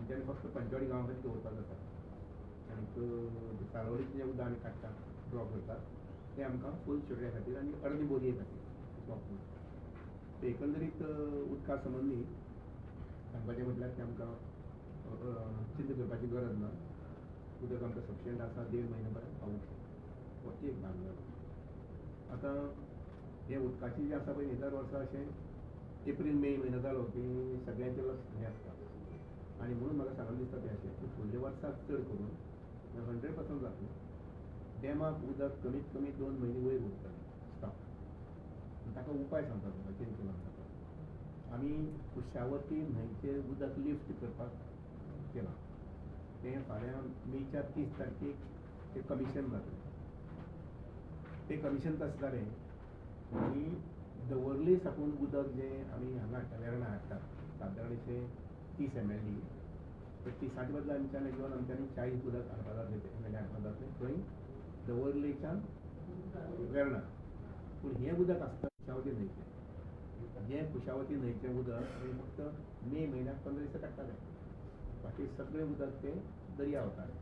आमच्यानी फक्त पंचवाडी गांवा खातीर दवरपाक जाता आनी सालवडीचें जें उदक आमी काडटा ड्रॉ करतात तें आमकां फूल शेड्युल्या खातीर आनी अर्दी बोरये खातीर वापरूंक एकंदरीत उदका संबंदी सांगपाचें म्हटल्यार तें आमकां चिंता करपाची गरज ना उदक आमकां सफिशियंट आसा 1.5 म्हयने पर्यंत पावूंक शकता हो एक भाग जालो. आतां हे उदकाची जी आसा पळय दर वर्सा अशें एप्रील मे म्हयनो जालो की सगळ्यांचें लक्ष हें आसता आनी म्हणून म्हाका सांगून दिसता तें अशें की फुडल्या वर्साक चड करून 100% जातलें डॅमाक उदक कमीत कमी 2 म्हयने वयर उरतलें स्टॉक ताका उपाय सांगता तुमकां कितें केलो ताका आमी कुशावती न्हंयचें उदक लिफ्ट करपाक केलां तें फाल्यां मेच्या 30 तारखेक तें कमिशन जातलें तें कमिशन कशें जालें की दवर्ले साकून उदक जें आमी हांगा हाडटा वेर्णा हाडटात सादारण अशें 30 ml तर 30च्या बदला आमच्यान घेवन आमच्यांनी 40 उदक हाडपाक जातलें ML हाडपाक जातलें थंय दवर्लेच्यान वेर्णा पूण हें उदक आसता कुशावती न्हंयचें जें कुशावती न्हंयचें उदक फक्त मे म्हयन्याक 15 दिसा काडटाले बाकी सगळें उदक तें दर्या वतालें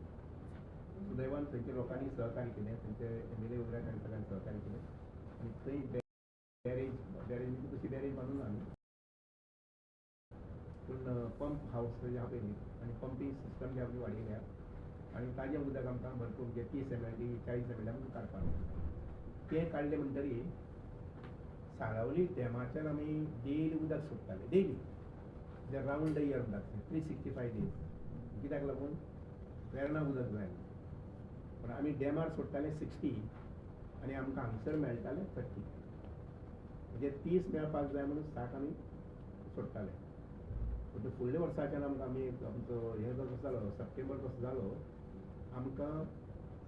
सुदैवान थंयच्या लोकांनी सहकार्य केलें थंयचे MLA वगैरे तांणी सगळ्यांनी सहकार्य केलें आनी थंय बॅरेज तशी बॅरेज बांदून आमी पूण पंप हावस जे आहा पळय न्ही आनी पंपींग सिस्टम जे आमी वाडयल्या आनी ताजें उदक आमकां भरपूर म्हणजे 30 ml 40 ml आमकां काडपाक मेळटा तें काडलें म्हणटरी साळावली डॅमाच्यान आमी डेली उदक सोडटाले डेली जे रावंड द इयर म्हणटात 365 days कित्याक लागून वेर्णा उदक जाय पूण आमी डॅमार सोडटाले 60 आनी आमकां हांगसर मेळटाले 30 म्हणजे 30 मेळपाक जाय म्हणून 60 आमी सोडटाले पूण फुडल्या वर्साच्यान आमकां आमी आमचो हें जो कसो जालो सप्टेंबर कसो जालो आमकां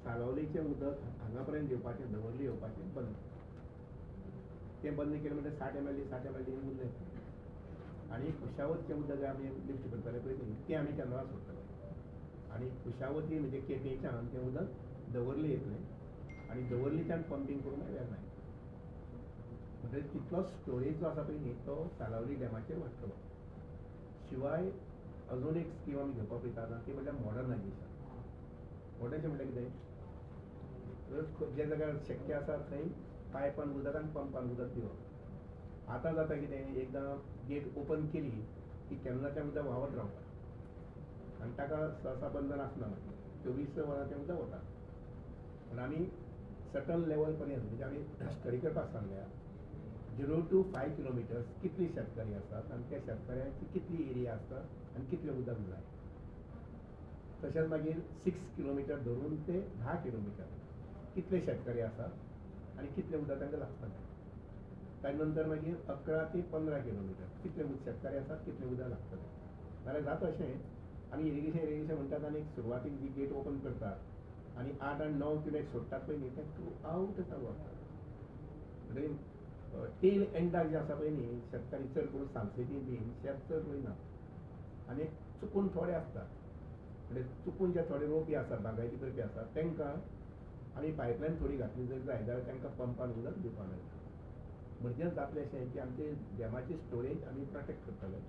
साळावलीचें उदक हांगा पर्यंत येवपाचें दवर्ली येवपाचें बंद तें बंद केलें म्हणटकीर 60 ml उरलें आनी कुशावतचें उदक आमी लिफ्ट करताले पळय न्ही तें आमी केन्ना सोडटाले आनी कुशावती म्हणजे केपेंच्यान तें उदक दवर्ली येतलें आनी दवर्लीच्यान पंपींग करून वेर्णा म्हणजे तितलो स्टोरेज जो आसा पळय न्ही तो साळावली डॅमाचेर वाडटलो शिवाय अजून एक स्कीम आमी घेवपाक पळयता ती म्हणल्यार मॉडर्नायजेशन म्हणल्यार कितें जे जाग्यार शक्य आसा थंय पायपान उदक आनी पंपान उदक दिवप आतां जाता कितें एकदां गेट ओपन केली की केन्ना तें उदक व्हांवत रावता आनी ताका सहसा बंधन आसना 24 वरां तें उदक वता पूण आमी सर्टन लेवल पर्यंत म्हणजे आमी स्टडी करपाक सांगल्या 0 to 5 किलोमिटर्स कितली शेतकरी आसात आनी त्या शेतकऱ्यांची कितली एरिया आसता आनी कितलें उदक जाय तशेंच मागीर 6 किलोमिटर धरून ते 10 किलोमिटर कितले शेतकरी आसात आनी कितलें उदक तांकां लागतलें ताजे नंतर मागीर 11 ते 15 किलोमिटर कितले शेतकरी आसात कितलें उदक लागतलें जाल्यार जाता अशें आमी इरिगेशन म्हणटात आनी सुरवातीक जी गेट ओपन करतात आनी 8 आनी 9 किलोमीटर सोडटात पळय न्ही तें थ्रू आवट चालू आसता म्हणजे टेल एंडाक जे आसा पळय न्ही शेतकरी चड करून सालसेती बीन शेत चड रोयना आनी चुकून थोडे आसतात म्हणजे चुकून जे थोडे रोपी आसात बागायती करपी आसात तांकां आमी पायपलायन थोडी घातली जर जाय जाल्यार तांकां पंपान उदक दिवपाक मेळटा म्हणजे जातलें अशें की आमचे डॅमाची स्टोरेज आमी प्रोटेक्ट करतले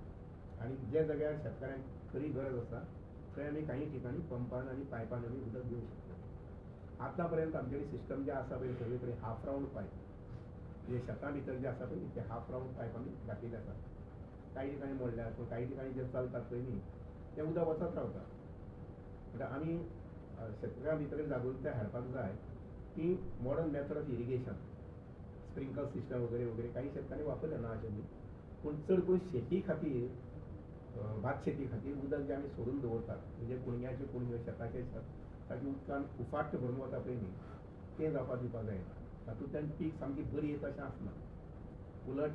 आनी जे जाग्यार शेतकऱ्यांक खरी गरज आसा थंय आमी काही ठिकाणी पंपान आनी पायपान आमी उदक दिवंक शकता आतां पर्यंत आमचे सिस्टम जे आसा पळय सगळे कडेन हाफ रावंड पायप म्हणजे शेतां भितर जे आसा पळय ते हाफ रावंड पायप आमी घातिल्ले आसा काही ठिकाणी मोडल्यात पूण काही ठिकाणी जे चलतात पळय न्ही तें उदक वचत रावता म्हणजे आमी शेतकऱ्यां भितर जागृताय हाडपाक जाय की modern method of irrigation sprinkle system वगैरे काही शेतकऱ्यांनी वापरले ना अशें न्ही पूण चड करून शेती खातीर भात शेती खातीर उदक जें आमी सोडून दवरतात म्हणजे कुणग्याचे कुणग्यो शेताचे शेत ताचे उदकान उफाट भरून वता पळय न्ही तें जावपाक दिवपाक जायना तातूंतल्यान पीक सामकी बरी येता अशें आसना उलट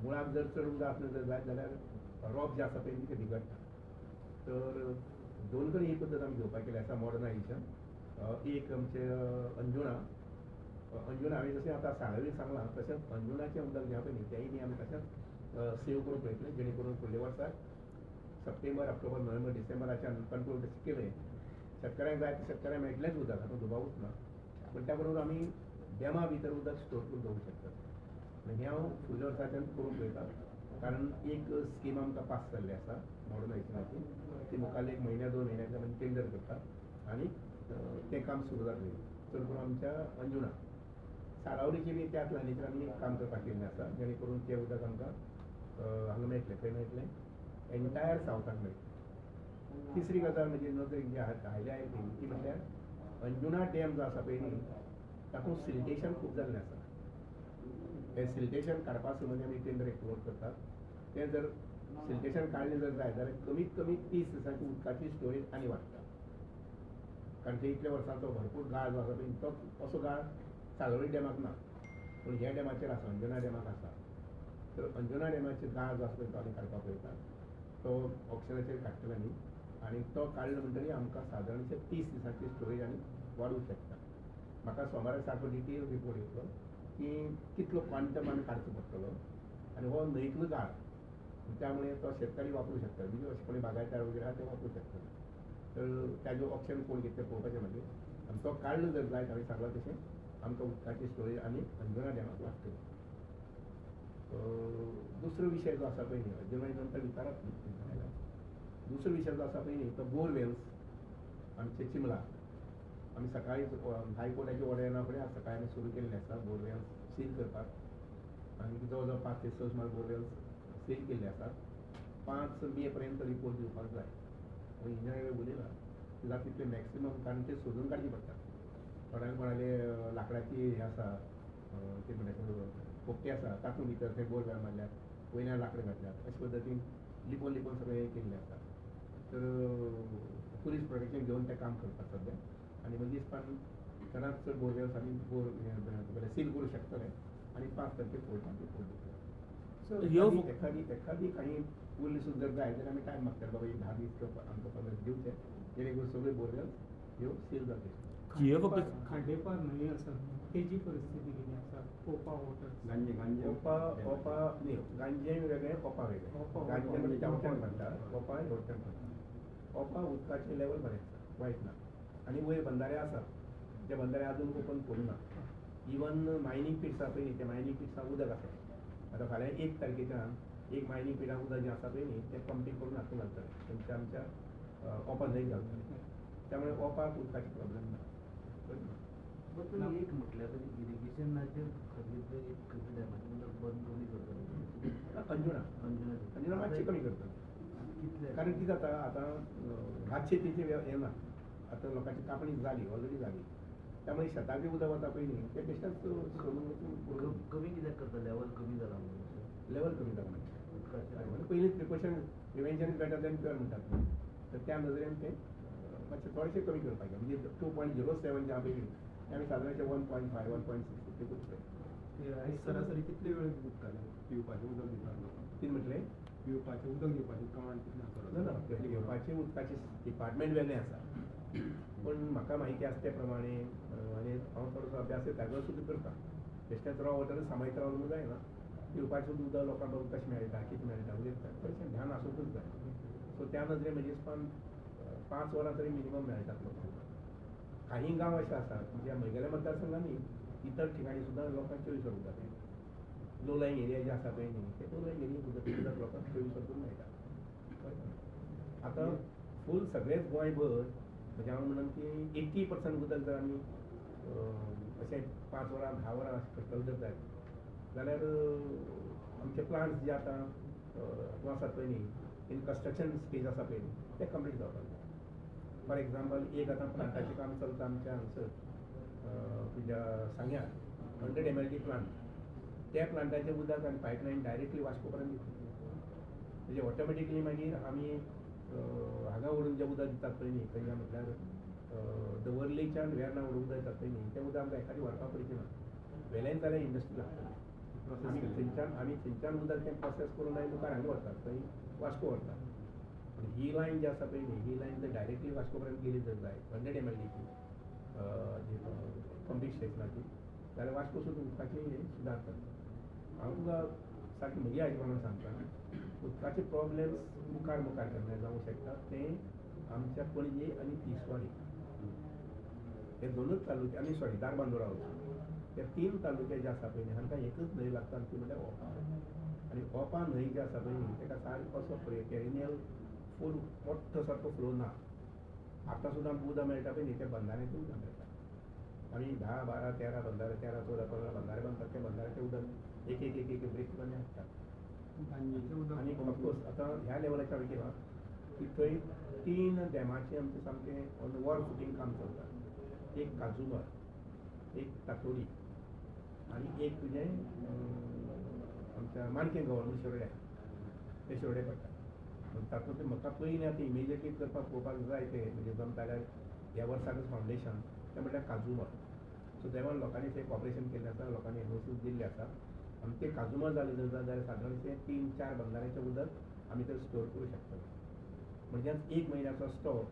मुळाक जर चड उदक आसलें जर जायत जाल्यार रोप जें आसा पळय न्ही तें बिगडटा तर दोन कडेन ही पद्दत आमी घेवपाक केली आसा मॉडर्नायजेशन एक आमचे अंजुणा हांवें जशें आतां साळावलीक सांगलां तशेंच अंजुणाचें उदक जें आहा पळय न्ही तेंय बी आमी तशेंच सेव करून पळयतले जेणे करून फुडल्या वर्साक सप्टेंबर ऑक्टोबर नोव्हेंबर डिसेंबराच्यान कंट्रोल तशें केलें शेतकऱ्यांक जाय ते शेतकऱ्यांक मेळटलेंच उदक हातूंत दुबावूच ना पूण त्या बरोबर आमी डॅमा भितर उदक स्टोर करून दवरूंक शकतात हें हांव फुडल्या वर्साच्यान करून पळयतां कारण एक स्कीम आमकां पास जाल्ली आसा मॉडर्नायझेशनाची ती मुखाल्ले 1-2 म्हयन्याच्या म्हणजे टेंडर करतात आणि ते काम सुरू जातलें चड करून आमच्या अंजुणा सारावलीची बी त्याच लायनीचेर आमी काम करपाक केल्लें आसा जेणे करून तें उदक आमकां हांगा मेळटलें खंय मेळटलें एंटायर सावथाक मेळटलें. तिसरी गजाल म्हणजे नदरेक जी आयल्या ती म्हटल्यार अंजुणा डॅम जो आसा पळय न्ही तातूंत सिल्टेशन खूब जाल्लें आसा. तें सिल्टेशन काडपा संबंदी आमी टेंडर एक्सप्लोर करतात. तें जर सिल्टेशन काडलें जर जाय जाल्यार कमीत कमी 30 दिसांची उदकाची स्टोरेज आनी वाडटा. कारण ते इतल्या वर्सांचो भरपूर गाळ जो आसा पळय तो असो गाळ साळावली डॅमाक ना पूण ह्या डॅमाचेर आसा अंजुना डॅमाक आसा. तर अंजुना डॅमाचेर गाळ जो आसा पळय तो आमी काडपाक पळयता. तो ऑप्शनाचेर काडटले आमी आनी तो काडलो म्हणटकीर आमकां सादारणशे 30 दिसांची स्टोरेज आनी वाडूंक शकता. म्हाका सोमारा सारको डिटेल रिपोर्ट येतलो की कितलो क्वांटम आमी काडचो पडटलो आनी हो न्हंयतलो गाळ त्यामुळे तो शेतकारी वापरूं शकता. म्हणजे अशें कोणी बागायतार वगैरे आहा ते वापरूं शकता. तर ताजें ऑप्शन कोण घेतलें पळोवपाचें मागीर आनी तो काडलो जर जायत हांवें सांगलां तशें आमकां उदकाची स्टोरेज आनी अंजुना डॅमाक वाडटली. दुसरो विशय जो आसा पळय न्ही अंजुना नंतर विचारात दुसरो विशय जो आसा पळय न्ही तो बोरवेल्स आमचे चिंबला आमी सकाळीं हायकोर्टाची ऑर्डर येना फुडें आज सकाळीं आमी सुरू केल्लें आसा बोरवेल्स सील करपाक आनी जवळ जवळ 5 ते 6 सुमार बोरवेल्स सील केल्ले आसात. 5 मे पर्यंत रिपोर्ट दिवपाक जाय. इंजिनियरांनी उलयलां की जाता तितले मॅक्सिमम कारण ते सोदून काडची पडटा. थोड्यांक कोणाले लाकडाची हें आसा कितें म्हणटा पोपटे आसा तातूंत भितर ते बोरवेल मारल्यात वयल्यान लाकडां घातल्यात अशे पद्दतीन लिपोवन लिपोवन सगळें हें केल्लें आसा. तर पुलीस प्रोटेक्शन घेवन तें काम करतात सद्या आनी मागीर दिसपान चडांत चड बोरवेल्स आमी सील करूं शकतले आनी 5 तारखेर कोर्टान रिपोर्ट दितले. सो एखादी काही उरली सुद्दां जर जाय जाल्यार आमी टायम मागतले बाबा 10 दीस आमकां 15 दीस दिवचे जेणे करून सगळे बोरवेल्स ह्यो सील जातले. खांडेपार न्हंय आसा तेजी परिस्थिती कितें आसा? ओपा वॉटर ओपा न्ही गांजे वेगळें ओपा वेगळें. गांजे म्हणजे जावट्यान म्हणटात ओपा हेवट्यान म्हणटात. ओपा उदकाचें लेवल बरें आसा वायट ना आनी वयर बंदारे आसात ते बंदारे आजून ओपन करूं ना. इवन मायनींग पिट्स आसा पळय न्ही त्या मायनींग पिट्साक उदक आसा. आतां फाल्यां 1 तारखेच्यान एक मायनींग पिटाक उदक जें आसा पळय न्ही तें पंपींग करून हातूंत घालतले तेंच्या आमच्या ओपा न्हंयक घालतले. त्यामुळे ओपाक उदकाची प्रॉब्लेम ना. एक म्हटल्यार इरिगेशनाचे खातीर एक डॅमाचें उदक बंद कमी करतले. अंजुना मातशें कमी करतले. कितले कारण कितें जाता आतां भात शेतीचें हें ना. आतां लोकांची कापणी जाली ऑलरेडी जाली. त्यामुळे शेताक बी उदक वता पळय न्ही तें बेश्टेच सोडून वचून कमी कित्याक करता? लेवल कमी जाला म्हणून लेवल कमी जाला म्हणजे उदकाचें पयलींच precaution prevention is better than cure म्हणटात न्ही. तर त्या नदरेन तें मातशें थोडेशें कमी करपाचें म्हणजे 2.07 जे आहा पळय तें आमी सादारणशें 1.5 1.6 इतलें करतले. सरासरी कितले वेळ दिताले पिवपाचें उदक दिताले? कितें म्हटलें? पिवपाचें उदक दिवपाचें प्रमाण कितलें आसा? ना घेवपाचें उदकाचें डिपार्टमेंट वेगळें आसा. पूण म्हाका म्हायती आसा ते प्रमाणे आनी हांव थोडोसो अभ्यास ताजो सुद्दां करता. बेश्टेच रॉ वॉटर सांबाळीत रावूंक जायना. पिवपाचें उदक लोकांक कशें मेळटा कितें मेळटा म्हणजे थोडेशें ध्यान आसूंकूच जाय. सो त्या नदरेन म्हजे दिसपान 5 वरां तरी मिनिमम मेळटात लोकांक. काही गांव अशे आसात म्हणजे म्हगेल्या मतदारसंघांनी इतर ठिकाणी सुद्दां लोकांक 24 वर उदक मेळटा. लो लायंग एरिया जे आसा पळय न्ही ते लो लायंग एरियेक उदक लोकांक 24 वरां मेळटा. आतां फूल सगळेंच गोंयभर म्हणजे हांव म्हणन की 80% उदक जर आमी अशें 5 वरां 10 वरां अशें करतले जर जायत जाल्यार आमचे प्लांट्स जे आतां आसात पळय न्ही इन कंस्ट्रक्शन स्टेज आसा पळय न्ही ते कंप्लीट जावपाक जाय. फॉर एग्जाम्पल एक आतां प्लांटाचें काम चलता आमच्या हांगसर तुज्या सांग्यार 100 ml प्लांट. त्या प्लांटाचें उदक आनी पायपलायन डायरेक्टली वास्को पर्यंत दिता. म्हणजे ऑटोमॅटिकली मागीर आमी हांगा व्हरून जें उदक दितात पळय न्ही खंय म्हटल्यार दवर्लेच्यान वेर्ना व्हरून उदक येतात पळय न्ही तें उदक आमकां एखादी व्हरपाक पडचें ना. वेल्यान जाल्यार इंडस्ट्री लागतली. आमी थंयच्यान उदक तें प्रोसेस करून मागीर मुखार हांगा व्हरतात खंय वास्को व्हरतात. पूण ही लायन जी आसा पळय न्ही ही लायन जर डायरेक्टली वास्को पर्यंत गेली जर जाय 100 ml ची पंपींग स्टेशनाची जाल्यार वास्को सुद्दां उदकाचें हें सुदारतलें. हांव तुका सारकें म्हजे हाजे प्रमाणे सांगता उदकाचे प्रॉब्लेम्स मुखार केन्ना जावंक शकतात तें आमच्या पणजे आनी तिसवाडी हे दोनूच तालुके आनी सॉरी दारबांदोरा ते 3 तालुके जे आसा पळय न्ही हांकां एकच न्हंय लागता आनी ती म्हळ्यार ओपा. आनी ओपा न्हंय जी आसा पळय न्ही ताका सारको असो पेरिनियल फूल मोठो सारको फ्लो ना. आतां सुद्दां आमकां उदक मेळटा पळय न्ही तें बंधाऱ्याचें उदक मेळटा. आमी 10, 12, 13 बंधारे 13, 14, 15 बंधारे बांदतात ते बंधाऱ्याचें उदक एक एक एक एक ब्रेक करून हाडटात. बांयचें उदक आनी ऑफकोर्स आतां ह्या लेवलाचेर हांवें केलां की थंय 3 डॅमाचें आमचें सामकें ऑन वॉर फुटींग काम चलता. एक काजुमर, एक तातोडी आनी एक तुजें आमच्या माणकें गव्हर्मेंट शेवड्या ते शेवडे पडटा. तातूंत म्हाका पयलीं आतां इमिजिएटली करपाक पळोवपाक जाय ते म्हणजे जमता जाल्यार ह्या वर्साकच फावंडेशन तें म्हटल्यार काजुमर. सो देवान लोकांनी तें कॉपरेशन केल्लें आसा, लोकांनी एनओसीज दिल्ले आसा आनी तें काजुमर जालें जर जाल्यार सादारणशें 3-4 बंधाऱ्याचें उदक आमी थंय स्टोर करूं शकतले. म्हणजे 1 म्हयन्याचो स्टॉक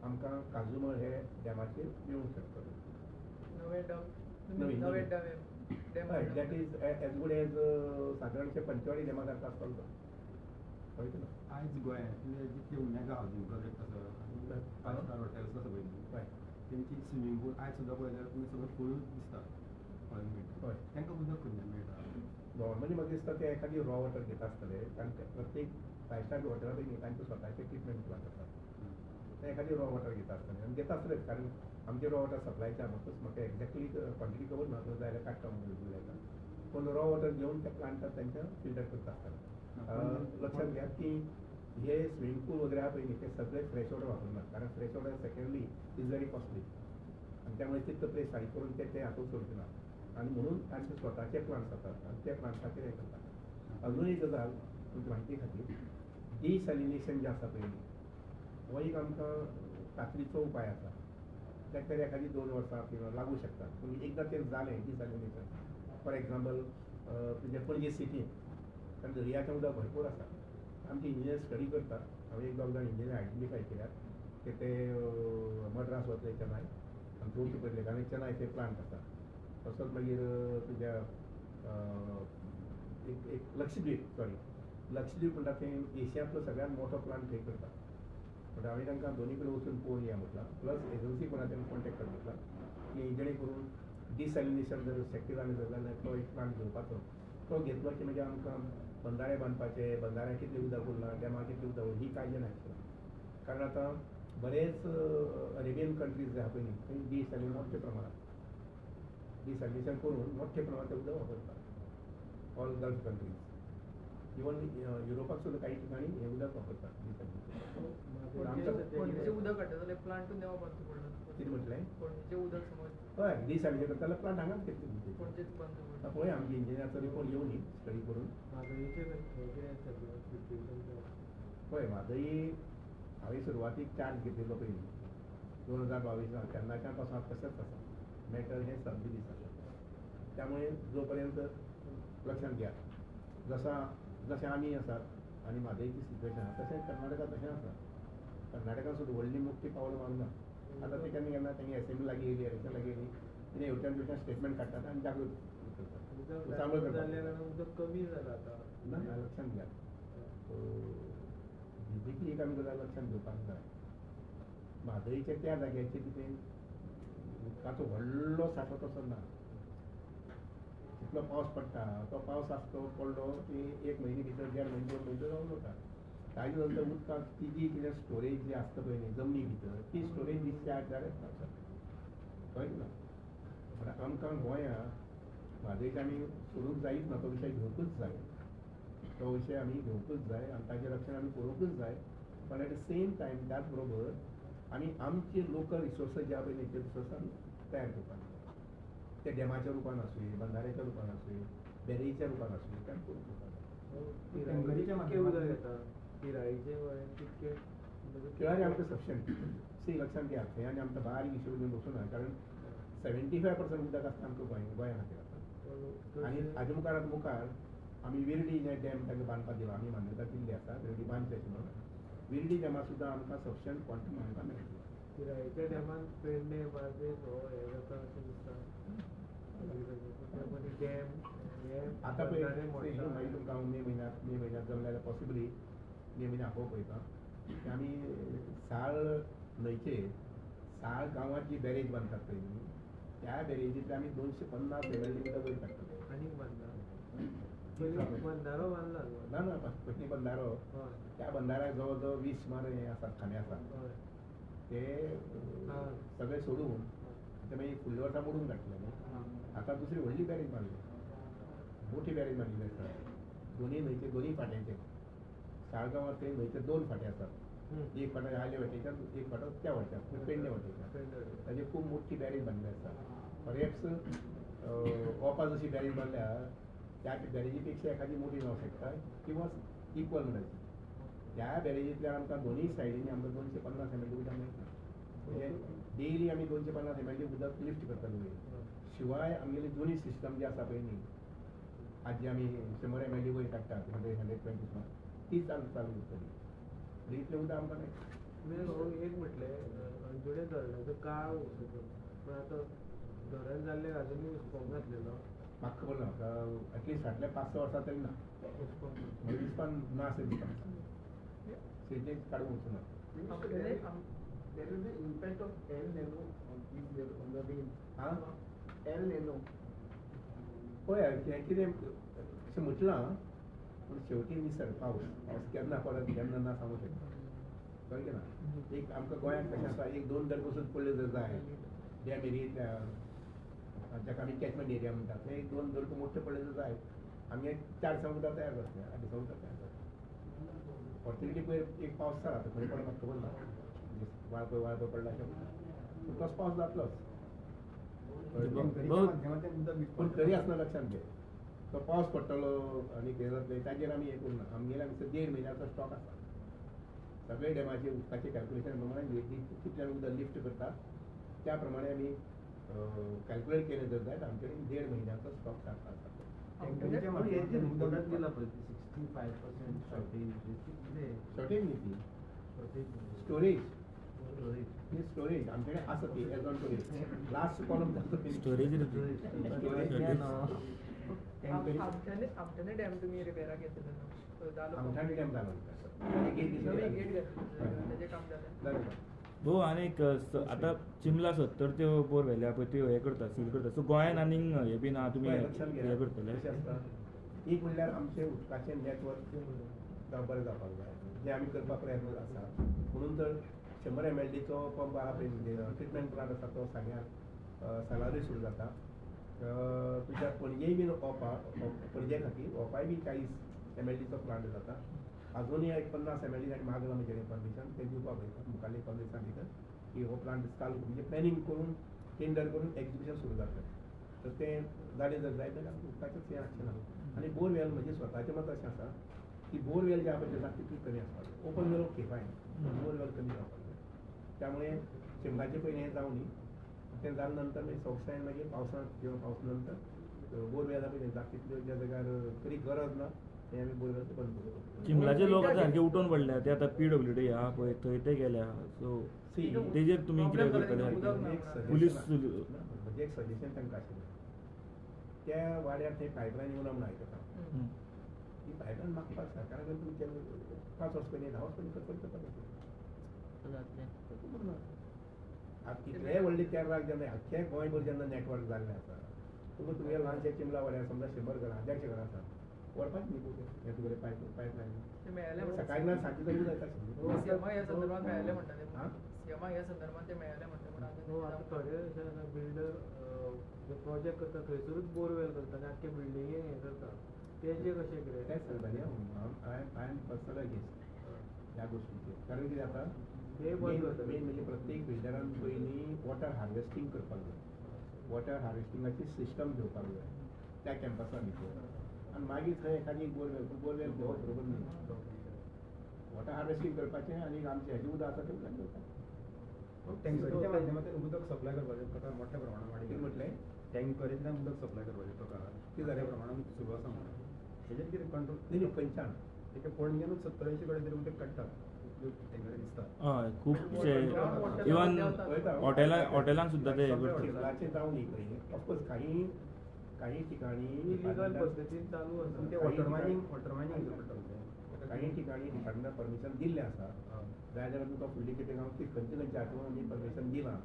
आमकां काजुमर हे डॅमाचेर मेळूंक शकतलो. नवीन हय that is as good as सादारणशें 45 डॅमा सारको आसतलो तो. कळ्ळें तुका? आयज गोंयांतले जितले उमेगा हावजींग प्रोजेक्ट आसा हय. 5 स्टार हॉटेल्स आसा पळय हय तेंची स्विमींग पूल आयज सुद्दां पळयल्यार तुमी सगळें फूल दिसता पळोवंक मेळटा. हय. तांकां उदक खंयच्यान मेळटा? नॉर्मली म्हाका दिसता ते एखादी रॉ वॉटर घेत आसतले कारण प्रत्येक 5 स्टार हॉटेला पळय तांचे स्वताचे ट्रिटमेंट प्लांट आसा. ते एखादी रॉ वॉटर घेता आसतले आनी घेता आसतलेच कारण आमचे रॉ वॉटर सप्लायचे आमकां म्हाका एक्झॅक्टली क्वॉन्टिटी खबर ना जाय जाल्यार काडटा म्हणून उलयता. पूण रॉ वॉटर घेवन त्या प्लांटाक तांच्या फिल्टर करता आसतले. लक्षात घ्या की हे स्विमींग पूल वगैरे आहा पळय न्ही ते सगळे फ्रेश वॉटर वापरनात कारण fresh water secondly is very costly आनी त्यामुळे तितलो प्लेस सारकी करून ते हातूंत सोडचे ना आनी म्हणून तांचे स्वताचे प्लांट्स आसात आनी त्या प्लांट्साचेर हें करतात. अजून एक गजाल तुमच्या म्हायती खातीर डिसॅलिनेशन जें आसा पळय न्ही हो एक आमकां तातडीचो उपाय आसा. ताका तर एखादी 2 वर्सां किंवा लागू शकतात पूण एकदां तें जालें डिसॅलिनेशन फॉर एग्जाम्पल तुजे पणजे सिटीन कारण दर्याचें उदक भरपूर आसा. आमचे इंजिनियर स्टडी करता. हांवें 1-2 जाण इंजिनियर आयडेंटिफाय केल्यात की ते मद्रास वतले चेन्नय आनी चवथी पडले कारण चेन्नय ते प्लांट आसा. तसोच मागीर तुज्या एक लक्षद्वीप म्हणटा थंय एशियांतलो सगळ्यांत मोठो प्लांट थंय करता. बट हांवें तांकां दोनी कडेन वचून पळोवन या म्हटलां प्लस एजन्सी कोणाच्यान कॉन्टेक्ट करतला की जेणे करून डिसॅलिनेशन जर शक्य जालें जाल्यार तो एक प्लांट घेवपाचो. तो घेतलो की मागीर आमकां बंधारे बांदपाचे बंधाऱ्याक कितलें उदक उरलां डॅमाक कितलें उदक उरलां ही काळजी नासता. कारण आतां बरेच अरेबियन कंट्रीज जे आहा पळय न्ही थंय डिसॅलिनेशन मोठ्या प्रमाणांत डिसॅलिनेशन करून मोठ्या प्रमाणांत तें उदक वापरतात. ऑल गल्फ कंट्रीज इवन युरोपाक सुद्दां काही ठिकाणी हे उदक वापरतात डिसॅलिनेशन. पणजेचें उदक हाडटा जाल्यार प्लांटून देवा बंद पडला. कितें म्हटलें? पणजेचें उदक समज हय डिसॅलिनेशन करता जाल्यार प्लांट हांगाच घेतले. पणजेच बंद पडला. पळय आमच्या इंजिनियराचो रिपोर्ट येवन न्ही स्टडी करून पळय म्हादई हांवें सुरवातीक चार्ज घेतिल्लो पळय न्ही 2022 तेन्नाच्यान पासून तशेंच आसा. मॅटर हें सबदी दिसता. त्यामुळे जो पर्यंत लक्षात घ्या जशें आमी आसात आनी म्हादईची सिच्युएशन आसा तशें कर्नाटका तशें आसा. कर्नाटकान सुद्दां व्हडली मोठी पावलां मारूंक ना. आतां ते केन्ना केन्ना तेंगे एसेंब्ली लागीं येयली इलेक्शन लागीं येयली कितें हेवटेन तेवटेन स्टेटमेंट काडटात आनी जागृत उदक कमी जालां आतां. ना लक्षात घ्या बेजिकली एक आमी गजाल लक्षात घेवपाक जाय. म्हादईच्या त्या जाग्याचेर कितें उदकाचो व्हडलो सांठो तसो ना. जितलो पावस पडटा तो पावस आसतो पडलो की 1 म्हयने भितर 1.5 म्हयने 2 म्हयने जावन वता. ताजे नंतर उदकाक ती जी कितें स्टोरेज जी आसता पळय न्ही जमनी भितर ती स्टोरेज डिस्चार्ज जायत आसा. कळ्ळें ना? पण आमकां गोंयांत म्हादईक आमी सोडूंक जायच ना. तो विशय घेवंकूच जाय. तो विशय आमी घेवंकूच जाय आनी ताजें रक्षण आमी करूंकूच जाय. पण एट द सेम टायम त्याच बरोबर आमी आमचे लोकल रिसोर्सीस जे आहा पळय न्ही ते रिसोर्स आमी तयार करपाक जाय. ते डॅमाच्या रुपान आसूं बंधाऱ्याच्या रुपान आसूं बॅरेजीच्या रुपान आसूं तें करूंक जाय. उदक येता पिरायेचें कितकें केळारी आमकां सफिशंट सी लक्षात घ्या थंय आनी आमकां बारीक हिशोब घेवन बसूं ना कारण 75% उदक आसता आमकां गोंया खातीर आतां. आनी हाजे मुखार आमी विर्डी जे डॅम ताका बांदपाक दिला आमी मान्यता दिल्ली आसा विर्डी बांदचें म्हणून. विर्डी डॅमा सुद्दां आमकां सफिशंट क्वॉन्टिटी आमकां मेळटली. पिरायेच्या डॅमान पेडणे बार्देस हो हें जाता अशें दिसता. डॅम आतां पळय मागीर तुमकां हांव मे म्हयन्यांत जमलें जाल्यार पॉसिबली मे म्हयन्या आपोवप पळयता की आमी साळ न्हंयचेर साळ गांवांत जी बॅरेज बांदतात पळय न्ही त्या बॅरेजींतल्यान आमी 250 MLD उदक वयर काडटले. आनीक बांदता पयलीं बंधारो बांदला ना ना पयलीं बंधारो हय त्या बंधाऱ्याक जवळ जवळ 20 सुमार हे आसात खांबे आसात हय ते सगळे सोडून ते मागीर फुडल्या वर्सा मोडून काडटले न्हू आतां दुसरी व्हडली बॅरेज बांदली मोठी बॅरेज बांदलेली आसा दोनी न्हंयचे दोनी फाट्यांचे साळगांव थंय न्हंयचे 2 फाटे आसात एक फाटो आले वाटेच्यान एक फाटो त्या वाटेच्यान पेडणे वाटेच्यान ताजी खूब मोठी बॅरेज बांदली आसा परहॅप्स ओपा जशी बॅरेज बांदल्या त्या बॅरेजी पेक्षा एखादी मोठी जावंक शकता किंवा इक्वल म्हणटाची त्या बॅरेजींतल्यान आमकां दोनूय सायडींनी आमकां 250 ml उदक मेळटा म्हणजे डेली आमी 250 ml उदक लिफ्ट करताले वयर शिवाय आमगेली दोनूय सिस्टम जी आसा पळय न्ही आज जी आमी 100 ml वयर काडटात 120 सुमार ती चालू उरतली म्हणजे इतलें उदक आमकां मेळटा एक म्हटलें अंजुणे धरणाचो काळ पण आतां धरण जाल्ले अजुनूय हुस्को घातलेलो म्हाका खबर ना म्हाका एटलिस्ट फाटल्या 5-6 वर्सां तरी ना म्हणजे दिसपान ना अशें दिसता सिटीन काडूंक वचूना There is the impact of El Nino on the rain. El Nino. पळय हें कितें अशें म्हटलां पूण शेवटी निसर्ग पावस केन्ना पडत केन्ना ना सांगूंक शकता कळ्ळें ना एक आमकां गोंयांत कशें आसा 1-2 दर पसून पडले जर जाय डॅम एरियेंतल्यान जाका आमी कॅचमेंट एरिया म्हणटात ते 1-2 दर मोठे पडले जर जाय आमगे 4 दिसांक उदक तयार जातलें 8 दिसांक उदक तयार जातलें फॉर्च्युनेटली पळय एक पावस जाला तो खंय पडला म्हाका खबर ना वाळपय पडला पूण तसो पावस जातलोच पूण तरी आसना लक्षांत घे तो पावस पडटलो आनी कितें जातलें ताजेर आमी हें करूं ना आमगेले हांगसर 1.5 म्हयन्याचो स्टॉक आसा सगळे डॅमाचे उदकाचे कॅल्क्युलेशन प्रमाणे कितल्यान उदक लिफ्ट करतात त्या प्रमाणे आमी कॅल्क्युलेट केलें जर जायत आमचे कडेन 1.5 म्हयन्याचो स्टॉक सारको आसा उदक दिला पळय 65% शॉर्टेज न्ही ती स्टोरेज स्टोरेज आमचे कडेन आसा ती as on storage last column storage आमच्याने डॅम तुम्ही रिपेराक घेतले न्हू आमच्यानी डॅम जालो नवी गेट घातली तेजें काम जालें भोव आनीक आतां चिमला 70 त्यो बोर व्हेल्या पळय त्यो हे करता सील करता सो गोंयान आनीक हे बीन आहा तुमी हे करतले एक म्हणल्यार आमचें उदकाचें नॅटवर्क बरें जावपाक जाय जें आमी करपाक प्रयत्न आसा म्हणून तर 100 ml पंप आहा पळय ट्रिटमेंट प्लांट आसा तो सांग्यार सालारी सुरू जाता तुज्या पणजेय बीन ओपा पणजे खातीर ओपाय बी 40 ml प्लांट जाता अजुनूय एक 50 ml आनी मागला म्हजे इन्फॉर्मेशन तें दिवपाक पळयता मुखाल्ले 15 दिसां भितर की हो प्लांट चालू म्हणजे प्लॅनिंग करून टेंडर करून एक्झिक्युशन सुरू जातलें तर तें जालें जर जायत जाल्यार उदकाचेंच हें आसचें ना आनी बोरवेल म्हणजे स्वताचें मत अशें आसा की बोरवेल जे आपण आसा तितली कमी आसपाक जाय ओपन वेल ओके फायन बोरवेल कमी जावपाक जाय त्यामुळे शिमगाचे पयलीं हें जावं न्ही तें जाले नंतर मागीर सोंपसायन मागीर पावसांत किंवा पावस नंतर बोरवेला पयलीं जाता तितल्यो ज्या जाग्यार तरी गरज ना ते आमी बोरवेल बंद करता चिमलाचे लोक सारके उठून पडल्या ते आतां PWD आहा पळय थंय ते गेल्या सो तेजेर तुमी कितें करतले पुलीस म्हणजे एक सजेशन तांकां आशिल्लें त्या वाड्यार थंय पायपलायन येवन आमी आयकता ही पायपलायन मागपाक सरकारान तुमचे 5 वर्स पयलीं 10 वर्स पयलीं करपाक आतां कितलेय व्हडले तेराक जेन्ना आख्खे गोंयभर जेन्ना नॅटवर्क जाल्लें आसा तुमगे ल्हानशे चिमला वाड्यार समजा 100 घरां 150 घरां आसा व्हरपाक न्ही हें तुगेलें पायपलायन सकाळी सांजचे तरी जाता सीएमा ह्या संदर्भात मेळ्ळें म्हणटाले सीएमा ह्या संदर्भात ते मेळ्ळें म्हणटा पूण आतां थोडे अशे आसा बिल्डर जे प्रोजेक्ट करता थंयसरूच बोरवेल करता आनी आख्खे बिल्डिंगे हें करता तेजें कशें कितें तेंच सांगतालें आय एम पर्सनल अगेन्स्ट ह्या गोश्टीचेर कारण कितें जाता ते बंद करता मेन म्हणजे प्रत्येक बिल्डरान पयलीं वॉटर हार्वेस्टींग करपाक जाय वॉटर हार्वेस्टिंगाची सिस्टम घेवपाक जाय त्या कॅम्पसा भितर आनी मागीर थंय एखादी बोरवेल घेवप बरोबर न्ही वॉटर हार्वेस्टिंग करपाचें आनी आमचें हेजें उदक आसा तें उदक घेवपाचें टँकरीच्या माध्यमांतल्यान उदक सप्लाय करपाचें प्रकार मोठ्या प्रमाणात वाडीत कितें म्हटलें टँकरींतल्यान उदक सप्लाय करपाचें प्रकार कितें जालें प्रमाणात सुरू आसा म्हणून हेजेर कितें कंट्रोल न्ही खंयच्यान एका पणजेनूच 70-80 कडेन तरी उदक काडटात टँकरी दिसता हय खुबशे इवन हॉटेलांक सुद्दां ते हे करतात चिखलाचें जावं न्ही पळय ऑफकोर्स काही ठिकाणी इलिगल पद्दतीन चालू आसा ते वॉटर मायनिंग करता काही ठिकाणी डिपार्टमेंटान परमिशन दिल्लें आसा जाय जाल्यार तुमकां फुडली कितें गांव ती खंयच्या हातून आमी परमिशन दिलां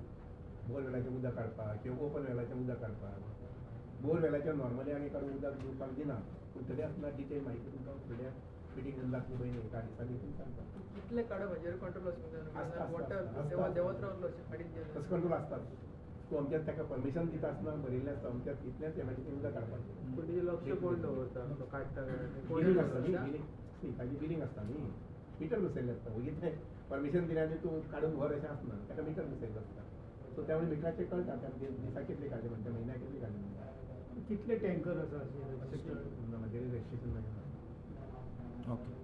बोरवेलाचें उदक काडपाक किंवा ओपन वेलाचें उदक काडपाक बोरवेलाचें नॉर्मली आमी काडून उदक दिवपाक दिना पूण तरी आसतना डिटेल म्हायती तुमकां फुडल्या मिटिंगेन जातली पळय न्ही एका दिसांनी तुमी सांगता कितले काडप हाजेर कंट्रोल आसूंक आसता, जाय वॉटर आसता. देवत रावतलो अशें काडीत गेलो तसो कंट्रोल आसता तूं अमक्यात ताका परमिशन दिता आसतना बरयल्लें आसता अमक्यात इतल्याच एमाची तें उदक काडपाचें पण तिचे लक्ष कोण दवरता तो काडटा काय बिलिंग आसता न्ही बिलिंग ताजी बिलिंग आसता न्ही मिटर बसयल्लें आसता वगीर परमिशन दिलें आनी तूं काडून व्हर अशें आसना ताका मिटर बसयल्लो आसता सो त्या वेळी मिटराचेर कळटा दिसा कितले काडले म्हणटा म्हयन्याक कितले काडले म्हणटा कितले टँकर आसा अशें अशे म्हाजेर रेजिस्ट्रेशन मेळना ओके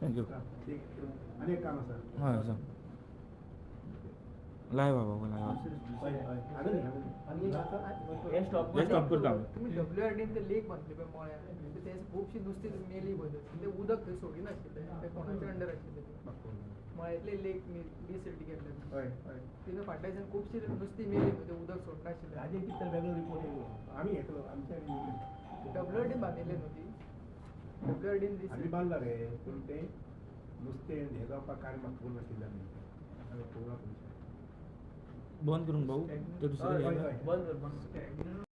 थँक्यू आनी एक काम आसा हय सांग लायव्ह बाबा लायव्ह हाडून न्ही हे स्टॉप करता आमी. तुम्ही WRD ते लेक बांधले पळय मळ्यान ते खुबशी नुस्तीं मेली बद्दल ते उदक थंय सोडिनाशिल्ले ते कोणाच्या अंडर आशिल्ले ते मळ्यातले लेक बी सर्टिफिकेट हय हय तिने फाटल्या दिसान खुबशी नुस्तीं मेली न्हू ते उदक सोडनाशिल्ले हाजेर कितें वेगळो रिपोर्ट येयलो आमी येतलो आमच्या WRD बांदिल्ले न्हू ती WRD आमी बांदला रे पूण तें नुस्तें हें जावपाक कारण म्हाका खबर नाशिल्लें आमी पळोवना बंद करून भाऊ ते दुसरे हय हे हय ना. हय बंद कर